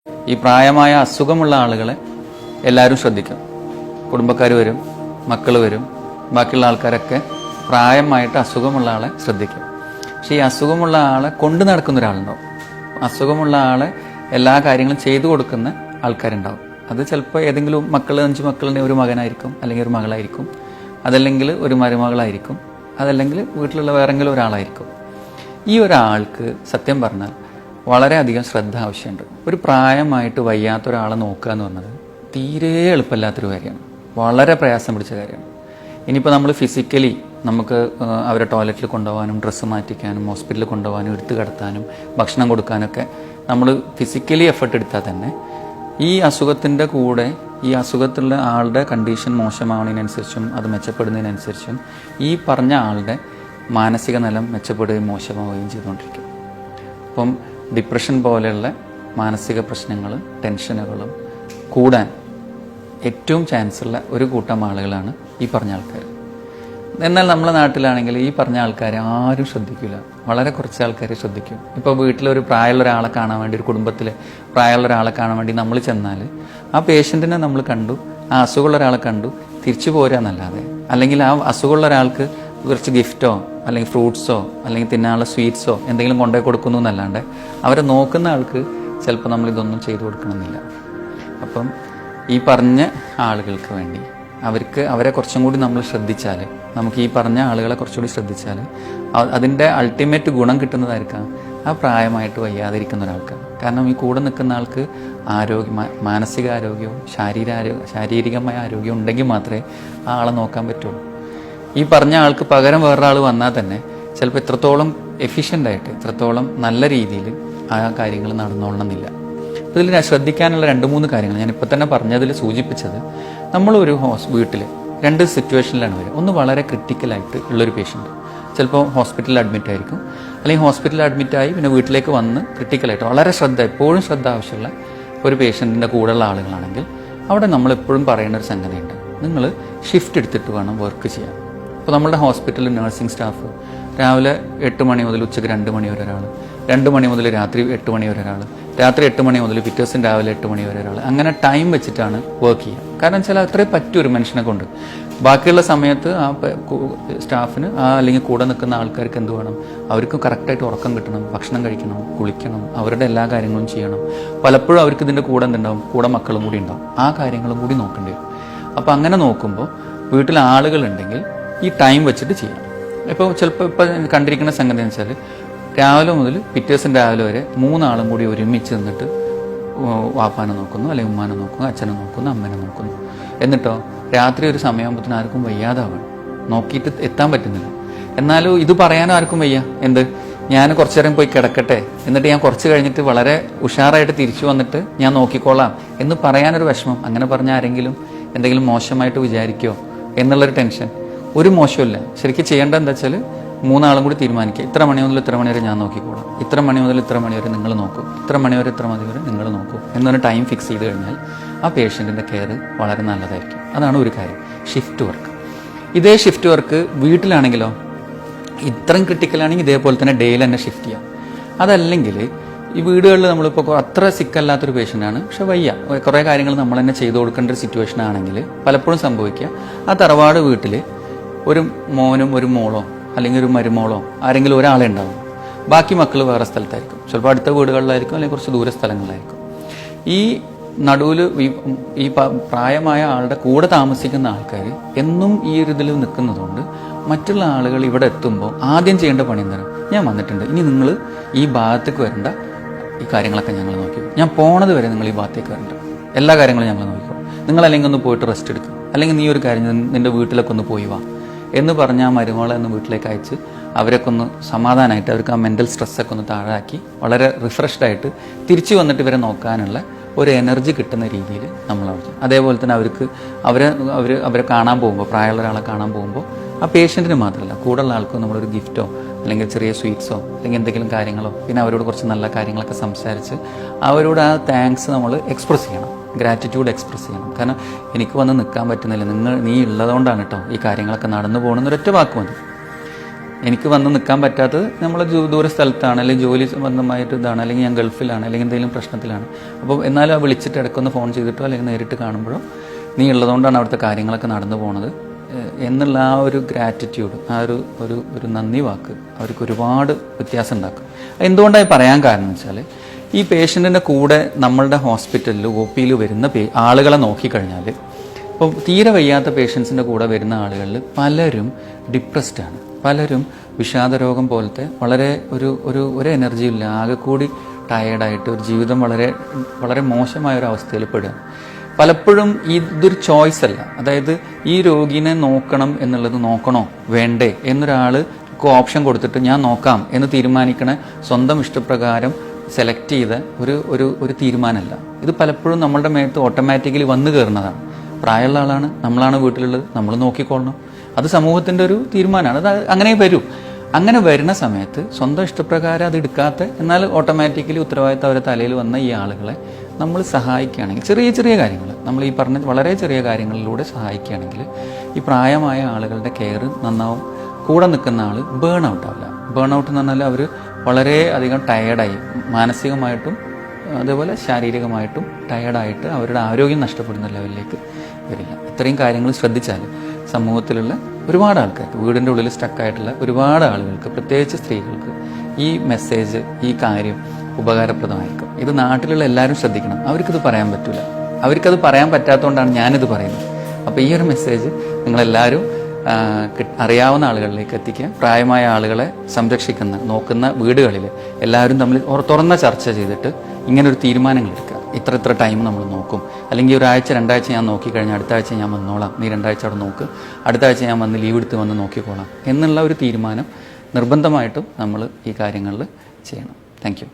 ഈ പ്രായമായ അസുഖമുള്ള ആളുകളെ എല്ലാവരും ശ്രദ്ധിക്കും. കുടുംബക്കാർ വരും, മക്കൾ വരും, ബാക്കിയുള്ള ആൾക്കാരൊക്കെ പ്രായമായിട്ട് അസുഖമുള്ള ആളെ ശ്രദ്ധിക്കും. പക്ഷേ ഈ അസുഖമുള്ള ആളെ കൊണ്ടു നടക്കുന്ന ഒരാളുണ്ടാവും. അസുഖമുള്ള ആളെ എല്ലാ കാര്യങ്ങളും ചെയ്തു കൊടുക്കുന്ന ആൾക്കാരുണ്ടാവും. അത് ചിലപ്പോൾ ഏതെങ്കിലും 5 മക്കളുടെ ഒരു മകനായിരിക്കും, അല്ലെങ്കിൽ ഒരു മകളായിരിക്കും, അതല്ലെങ്കിൽ ഒരു മരുമകളായിരിക്കും, അതല്ലെങ്കിൽ വീട്ടിലുള്ള വേറെങ്കിലും ഒരാളായിരിക്കും. ഈ ഒരാൾക്ക് സത്യം പറഞ്ഞാൽ വളരെയധികം ശ്രദ്ധ ആവശ്യമുണ്ട്. ഒരു പ്രായമായിട്ട് വയ്യാത്ത ഒരാളെ നോക്കുക എന്ന് പറഞ്ഞത് തീരെ എളുപ്പമില്ലാത്തൊരു കാര്യമാണ്, വളരെ പ്രയാസം പിടിച്ച കാര്യമാണ്. ഇനിയിപ്പോൾ നമ്മൾ ഫിസിക്കലി നമുക്ക് അവരെ ടോയ്ലറ്റിൽ കൊണ്ടുപോകാനും ഡ്രസ്സ് മാറ്റിക്കാനും ഹോസ്പിറ്റലിൽ കൊണ്ടുപോകാനും എടുത്തു കിടത്താനും ഭക്ഷണം കൊടുക്കാനൊക്കെ നമ്മൾ ഫിസിക്കലി എഫർട്ട് എടുത്താൽ തന്നെ ഈ അസുഖത്തിൻ്റെ കൂടെ ഈ അസുഖത്തിലുള്ള ആളുടെ കണ്ടീഷൻ മോശമാവുന്നതിനനുസരിച്ചും അത് മെച്ചപ്പെടുന്നതിനനുസരിച്ചും ഈ പറഞ്ഞ ആളുടെ മാനസിക നിലം മെച്ചപ്പെടുകയും മോശമാവുകയും ചെയ്തുകൊണ്ടിരിക്കും. അപ്പം ഡിപ്രഷൻ പോലെയുള്ള മാനസിക പ്രശ്നങ്ങളും ടെൻഷനുകളും കൂടാൻ ഏറ്റവും ചാൻസ് ഉള്ള ഒരു കൂട്ടം ആളുകളാണ് ഈ പറഞ്ഞ ആൾക്കാർ. എന്നാൽ നമ്മുടെ നാട്ടിലാണെങ്കിൽ ഈ പറഞ്ഞ ആൾക്കാരെ ആരും ശ്രദ്ധിക്കില്ല, വളരെ കുറച്ച് ആൾക്കാർ ശ്രദ്ധിക്കും. ഇപ്പോൾ വീട്ടിലൊരു പ്രായമുള്ള ഒരാളെ കാണാൻ വേണ്ടി, ഒരു കുടുംബത്തിൽ പ്രായമുള്ള ഒരാളെ കാണാൻ വേണ്ടി നമ്മൾ ചെന്നാൽ ആ പേഷ്യൻറ്റിനെ നമ്മൾ കണ്ടു, ആ അസുഖമുള്ള ഒരാളെ കണ്ടു, തിരിച്ചു പോരാന്നല്ലാതെ, അല്ലെങ്കിൽ ആ അസുഖമുള്ള ഒരാൾക്ക് കുറച്ച് ഗിഫ്റ്റോ അല്ലെങ്കിൽ ഫ്രൂട്ട്സോ അല്ലെങ്കിൽ തിന്നാനുള്ള സ്വീറ്റ്സോ എന്തെങ്കിലും കൊണ്ടുപോയി കൊടുക്കുന്നു എന്നല്ലാണ്ട് അവരെ നോക്കുന്ന ആൾക്ക് ചിലപ്പോൾ നമ്മളിതൊന്നും ചെയ്തു കൊടുക്കണമെന്നില്ല. അപ്പം ഈ പറഞ്ഞ ആളുകൾക്ക് വേണ്ടി അവരെ കുറച്ചും കൂടി നമ്മൾ ശ്രദ്ധിച്ചാൽ, നമുക്ക് ഈ പറഞ്ഞ ആളുകളെ കുറച്ചുകൂടി ശ്രദ്ധിച്ചാൽ അതിൻ്റെ അൾട്ടിമേറ്റ് ഗുണം കിട്ടുന്നതായിരിക്കാം ആ പ്രായമായിട്ട് വയ്യാതിരിക്കുന്ന ഒരാൾക്ക്. കാരണം ഈ കൂടെ നിൽക്കുന്ന ആൾക്ക് മാനസികാരോഗ്യവും ശാരീരികമായ ആരോഗ്യം ഉണ്ടെങ്കിൽ മാത്രമേ ആ ആളെ നോക്കാൻ പറ്റുള്ളൂ. ഈ പറഞ്ഞ ആൾക്ക് പകരം വേറൊരാൾ വന്നാൽ തന്നെ ചിലപ്പോൾ ഇത്രത്തോളം എഫിഷ്യൻ്റായിട്ട്, ഇത്രത്തോളം നല്ല രീതിയിൽ ആ കാര്യങ്ങൾ നടന്നോളണമെന്നില്ല. ഇതിൽ ശ്രദ്ധിക്കാനുള്ള 2-3 കാര്യങ്ങൾ ഞാനിപ്പോൾ തന്നെ പറഞ്ഞതിൽ സൂചിപ്പിച്ചത്, നമ്മളൊരു വീട്ടിൽ 2 സിറ്റുവേഷനിലാണ് വരിക. ഒന്ന് വളരെ ക്രിട്ടിക്കലായിട്ട് ഉള്ളൊരു പേഷ്യൻ്റ്, ചിലപ്പോൾ ഹോസ്പിറ്റലിൽ അഡ്മിറ്റ് ആയിരിക്കും, അല്ലെങ്കിൽ ഹോസ്പിറ്റലിൽ അഡ്മിറ്റായി പിന്നെ വീട്ടിലേക്ക് വന്ന് ക്രിട്ടിക്കലായിട്ട് വളരെ എപ്പോഴും ശ്രദ്ധ ആവശ്യമുള്ള ഒരു പേഷ്യൻറ്റിൻ്റെ കൂടെയുള്ള ആളുകളാണെങ്കിൽ അവിടെ നമ്മളെപ്പോഴും പറയുന്ന ഒരു സംഗതിയുണ്ട്, നിങ്ങൾ ഷിഫ്റ്റ് എടുത്തിട്ട് വേണം വർക്ക് ചെയ്യാൻ. ഇപ്പോൾ നമ്മുടെ ഹോസ്പിറ്റലിൽ നഴ്സിംഗ് സ്റ്റാഫ് രാവിലെ 8 മണി മുതൽ ഉച്ചയ്ക്ക് 2 മണി വരെ ഒരാൾ, 2 മണി മുതൽ രാത്രി 8 മണി വരെ ഒരാൾ, രാത്രി 8 മണി മുതൽ പിറ്റേ ദിവസം രാവിലെ 8 മണി വരെ ഒരാൾ, അങ്ങനെ ടൈം വെച്ചിട്ടാണ് വർക്ക് ചെയ്യുക. കാരണം വെച്ചാൽ അത്രയും പറ്റും ഒരു മനുഷ്യനെ കൊണ്ട്. ബാക്കിയുള്ള സമയത്ത് ആ സ്റ്റാഫിന് അല്ലെങ്കിൽ കൂടെ നിൽക്കുന്ന ആൾക്കാർക്ക് എന്ത് വേണം, അവർക്ക് കറക്റ്റായിട്ട് ഉറക്കം കിട്ടണം, ഭക്ഷണം കഴിക്കണം, കുളിക്കണം, അവരുടെ എല്ലാ കാര്യങ്ങളും ചെയ്യണം. പലപ്പോഴും അവർക്ക് ഇതിൻ്റെ കൂടെ എന്തുണ്ടാവും, കൂടെ മക്കളും കൂടി ഉണ്ടാവും, ആ കാര്യങ്ങളും കൂടി നോക്കേണ്ടി വരും. അപ്പോൾ അങ്ങനെ നോക്കുമ്പോൾ വീട്ടിൽ ആളുകളുണ്ടെങ്കിൽ ഈ ടൈം വെച്ചിട്ട് ചെയ്യാം. ഇപ്പോൾ ചിലപ്പോൾ കണ്ടിരിക്കുന്ന സംഗതി എന്ന് വെച്ചാൽ രാവിലെ മുതൽ പിറ്റേ ദിവസം രാവിലെ വരെ 3 ആളും കൂടി ഒരുമിച്ച് നിന്നിട്ട് വാപ്പാനെ നോക്കുന്നു, അല്ലെങ്കിൽ ഉമ്മാനെ നോക്കുന്നു, അച്ഛനെ നോക്കുന്നു, അമ്മനെ നോക്കുന്നു. എന്നിട്ടോ രാത്രി ഒരു സമയമാകുമ്പോഴത്തേന് ആർക്കും വയ്യാതാവണം, നോക്കിയിട്ട് എത്താൻ പറ്റുന്നില്ല. എന്നാലും ഇത് പറയാനും ആർക്കും വയ്യ. ഞാൻ കുറച്ചു നേരം പോയി കിടക്കട്ടെ, എന്നിട്ട് ഞാൻ കുറച്ച് കഴിഞ്ഞിട്ട് വളരെ ഉഷാറായിട്ട് തിരിച്ചു വന്നിട്ട് ഞാൻ നോക്കിക്കോളാം എന്ന് പറയാനൊരു വിഷമം. അങ്ങനെ പറഞ്ഞാൽ ആരെങ്കിലും എന്തെങ്കിലും മോശമായിട്ട് വിചാരിക്കുമോ എന്നുള്ളൊരു ടെൻഷൻ. ഒരു മോശമില്ല. ശരിക്കും ചെയ്യേണ്ടത് എന്താ വെച്ചാൽ 3 ആളും കൂടി തീരുമാനിക്കുക, ഇത്ര മണി മുതൽ ഇത്ര മണി വരെ ഞാൻ നോക്കിക്കോളാം, ഇത്ര മണി മുതൽ ഇത്ര മണി വരെ നിങ്ങൾ നോക്കും, ഇത്ര മണി വരെ ഇത്ര മണി വരെ നിങ്ങൾ നോക്കും എന്നൊരു ടൈം ഫിക്സ് ചെയ്ത് കഴിഞ്ഞാൽ ആ പേഷ്യൻറ്റിൻ്റെ കെയർ വളരെ നല്ലതായിരിക്കും. അതാണ് ഒരു കാര്യം. ഷിഫ്റ്റ് വർക്ക്, ഇതേ ഷിഫ്റ്റ് വർക്ക് വീട്ടിലാണെങ്കിലോ ഇത്രയും ക്രിട്ടിക്കലാണെങ്കിൽ ഇതേപോലെ തന്നെ ഡെയിലി തന്നെ ഷിഫ്റ്റ് ചെയ്യാം. അതല്ലെങ്കിൽ ഈ വീടുകളിൽ നമ്മളിപ്പോൾ അത്ര സിക്കല്ലാത്തൊരു പേഷ്യൻ്റാണ്, പക്ഷെ വയ്യ, കുറേ കാര്യങ്ങൾ നമ്മൾ തന്നെ ചെയ്തു കൊടുക്കേണ്ട ഒരു സിറ്റുവേഷൻ ആണെങ്കിൽ പലപ്പോഴും സംഭവിക്കുക, ആ തറവാട് വീട്ടിൽ ഒരു മോനും ഒരു മോളോ അല്ലെങ്കിൽ ഒരു മരുമോളോ ആരെങ്കിലും ഒരാളെ ഉണ്ടാവും, ബാക്കി മക്കൾ വേറെ സ്ഥലത്തായിരിക്കും, ചിലപ്പോൾ അടുത്ത വീടുകളിലായിരിക്കും, അല്ലെങ്കിൽ കുറച്ച് ദൂര സ്ഥലങ്ങളിലായിരിക്കും. ഈ നടുവിൽ ഈ പ്രായമായ ആളുടെ കൂടെ താമസിക്കുന്ന ആൾക്കാർ എന്നും ഈ ഒരു ഇതിൽ നിൽക്കുന്നതുകൊണ്ട് മറ്റുള്ള ആളുകൾ ഇവിടെ എത്തുമ്പോൾ ആദ്യം ചെയ്യേണ്ട പണി എന്താണ്, ഞാൻ വന്നിട്ടുണ്ട്, ഇനി നിങ്ങൾ ഈ ഭാഗത്തേക്ക് വരേണ്ട, ഈ കാര്യങ്ങളൊക്കെ ഞങ്ങൾ നോക്കി, ഞാൻ പോണത് വരെ നിങ്ങൾ ഈ ഭാഗത്തേക്ക് വരണ്ട, എല്ലാ കാര്യങ്ങളും ഞങ്ങൾ നോക്കിക്കോ, നിങ്ങൾ അല്ലെങ്കിൽ ഒന്ന് പോയിട്ട് റെസ്റ്റ് എടുക്കും, അല്ലെങ്കിൽ നീ ഒരു കാര്യം നിന്റെ വീട്ടിലൊക്കെ ഒന്ന് പോയി വാ എന്ന് പറഞ്ഞാൽ മരുമകളെ ഒന്ന് വീട്ടിലേക്ക് അയച്ച് അവരൊക്കെ ഒന്ന് സമാധാനമായിട്ട് അവർക്ക് ആ മെൻ്റൽ സ്ട്രെസ്സൊക്കെ ഒന്ന് താഴാക്കി വളരെ റിഫ്രഷ്ഡ് ആയിട്ട് തിരിച്ചു വന്നിട്ട് ഇവരെ നോക്കാനുള്ള ഒരു എനർജി കിട്ടുന്ന രീതിയിൽ നമ്മൾ അവിടെ. അതേപോലെ തന്നെ അവരെ കാണാൻ പോകുമ്പോൾ, പ്രായമുള്ള ഒരാളെ കാണാൻ പോകുമ്പോൾ ആ പേഷ്യൻറ്റിന് മാത്രമല്ല കൂടെയുള്ള ആൾക്കും നമ്മളൊരു ഗിഫ്റ്റോ അല്ലെങ്കിൽ ചെറിയ സ്വീറ്റ്സോ അല്ലെങ്കിൽ എന്തെങ്കിലും കാര്യങ്ങളോ, പിന്നെ അവരോട് കുറച്ച് നല്ല കാര്യങ്ങളൊക്കെ സംസാരിച്ച് അവരോട് ആ താങ്ക്സ് നമ്മൾ എക്സ്പ്രസ് ചെയ്യണം, ഗ്രാറ്റിറ്റ്യൂഡ് എക്സ്പ്രസ് ചെയ്യണം. കാരണം എനിക്ക് വന്ന് നിൽക്കാൻ പറ്റുന്നില്ല, നീ ഉള്ളതുകൊണ്ടാണ് കേട്ടോ ഈ കാര്യങ്ങളൊക്കെ നടന്നു പോകണമെന്ന് ഒരൊറ്റ വാക്ക് മതി. എനിക്ക് വന്ന് നിൽക്കാൻ പറ്റാത്തത് നമ്മൾ ദൂര സ്ഥലത്താണ്, അല്ലെങ്കിൽ ജോലി സംബന്ധമായിട്ട് ഇതാണ്, അല്ലെങ്കിൽ ഞാൻ ഗൾഫിലാണ്, അല്ലെങ്കിൽ എന്തെങ്കിലും പ്രശ്നത്തിലാണ്. അപ്പോൾ എന്നാലും ആ വിളിച്ചിട്ട് ഇടയ്ക്കൊന്ന് ഫോൺ ചെയ്തിട്ടോ അല്ലെങ്കിൽ നേരിട്ട് കാണുമ്പോഴോ നീ ഉള്ളതുകൊണ്ടാണ് അവിടുത്തെ കാര്യങ്ങളൊക്കെ നടന്നു പോകുന്നത് എന്നുള്ള ആ ഒരു ഗ്രാറ്റിറ്റ്യൂഡ്, ആ ഒരു നന്ദി വാക്ക് അവർക്ക് ഒരുപാട് വ്യത്യാസം ഉണ്ടാക്കും. എന്തുകൊണ്ടായി പറയാൻ കാരണം എന്ന് വെച്ചാൽ ഈ പേഷ്യൻറ്റിൻ്റെ കൂടെ നമ്മളുടെ ഹോസ്പിറ്റലിൽ OPയിൽ വരുന്ന ആളുകളെ നോക്കിക്കഴിഞ്ഞാൽ ഇപ്പോൾ തീരെ വയ്യാത്ത പേഷ്യൻസിൻ്റെ കൂടെ വരുന്ന ആളുകളിൽ പലരും ഡിപ്രസ്ഡാണ്, പലരും വിഷാദരോഗം പോലത്തെ വളരെ ഒരു എനർജി ഇല്ല, ആകെ കൂടി ടയേർഡായിട്ട് ഒരു ജീവിതം വളരെ വളരെ മോശമായ ഒരു അവസ്ഥയിൽ പെടുക. പലപ്പോഴും ഇതൊരു ചോയ്സ് അല്ല. അതായത് ഈ രോഗിനെ നോക്കണം എന്നുള്ളത് നോക്കണോ വേണ്ടേ എന്നൊരാൾക്ക് ഓപ്ഷൻ കൊടുത്തിട്ട് ഞാൻ നോക്കാം എന്ന് തീരുമാനിക്കണ സ്വന്തം ഇഷ്ടപ്രകാരം സെലക്ട് ചെയ്ത ഒരു തീരുമാനമല്ല. ഇത് പലപ്പോഴും നമ്മളുടെ മേത്ത് ഓട്ടോമാറ്റിക്കലി വന്നു കയറുന്നതാണ്. പ്രായമുള്ള ആളാണ്, നമ്മളാണ് വീട്ടിലുള്ളത്, നമ്മൾ നോക്കിക്കൊള്ളണം. അത് സമൂഹത്തിൻ്റെ ഒരു തീരുമാനമാണ്. അത് അങ്ങനെ വരും. അങ്ങനെ വരുന്ന സമയത്ത് സ്വന്തം ഇഷ്ടപ്രകാരം അത് എടുക്കാത്ത എന്നാൽ ഓട്ടോമാറ്റിക്കലി ഉത്തരവാദിത്തം അവരുടെ തലയിൽ വന്ന ഈ ആളുകളെ നമ്മൾ സഹായിക്കുകയാണെങ്കിൽ, ചെറിയ ചെറിയ കാര്യങ്ങൾ നമ്മൾ ഈ പറഞ്ഞ വളരെ ചെറിയ കാര്യങ്ങളിലൂടെ സഹായിക്കുകയാണെങ്കിൽ ഈ പ്രായമായ ആളുകളുടെ കെയർ നന്നാവും. കൂടെ നിൽക്കുന്ന ആൾ ബേൺ ഔട്ട് ആവില്ല. ബേൺ ഔട്ട് എന്ന് പറഞ്ഞാൽ അവർ വളരെ അധികം ടയേർഡായി, മാനസികമായിട്ടും അതേപോലെ ശാരീരികമായിട്ടും ടയേർഡായിട്ട് അവരുടെ ആരോഗ്യം നഷ്ടപ്പെടുന്ന ലെവലിലേക്ക് വരില്ല. ഇത്രയും കാര്യങ്ങൾ ശ്രദ്ധിച്ചാൽ സമൂഹത്തിലുള്ള ഒരുപാട് ആൾക്കാർക്ക്, വീടിൻ്റെ ഉള്ളിൽ സ്റ്റക്കായിട്ടുള്ള ഒരുപാട് ആളുകൾക്ക്, പ്രത്യേകിച്ച് സ്ത്രീകൾക്ക് ഈ മെസ്സേജ്, ഈ കാര്യം ഉപകാരപ്രദമായിരിക്കും. ഇത് നാട്ടിലുള്ള എല്ലാവരും ശ്രദ്ധിക്കണം. അവർക്കിത് പറയാൻ പറ്റില്ല. അവർക്കത് പറയാൻ പറ്റാത്തതുകൊണ്ടാണ് ഞാനിത് പറയുന്നത്. അപ്പോൾ ഈ ഒരു മെസ്സേജ് നിങ്ങളെല്ലാവരും അറിയാവുന്ന ആളുകളിലേക്ക് എത്തിക്കുക. പ്രായമായ ആളുകളെ സംരക്ഷിക്കുന്ന, നോക്കുന്ന വീടുകളിൽ എല്ലാവരും തമ്മിൽ തുറന്ന ചർച്ച ചെയ്തിട്ട് ഇങ്ങനൊരു തീരുമാനങ്ങൾ എടുക്കുക. ഇത്ര ടൈം നമ്മൾ നോക്കും, അല്ലെങ്കിൽ ഒരാഴ്ച 2 ആഴ്ച ഞാൻ നോക്കിക്കഴിഞ്ഞാൽ അടുത്ത ആഴ്ച ഞാൻ വന്നോളാം, നീ 2 ആഴ്ച അവിടെ നോക്ക്, അടുത്ത ആഴ്ച ഞാൻ വന്ന് ലീവ് എടുത്ത് വന്ന് നോക്കിക്കോളാം എന്നുള്ള ഒരു തീരുമാനം നിർബന്ധമായിട്ടും നമ്മൾ ഈ കാര്യങ്ങളിൽ ചെയ്യണം. Thank you.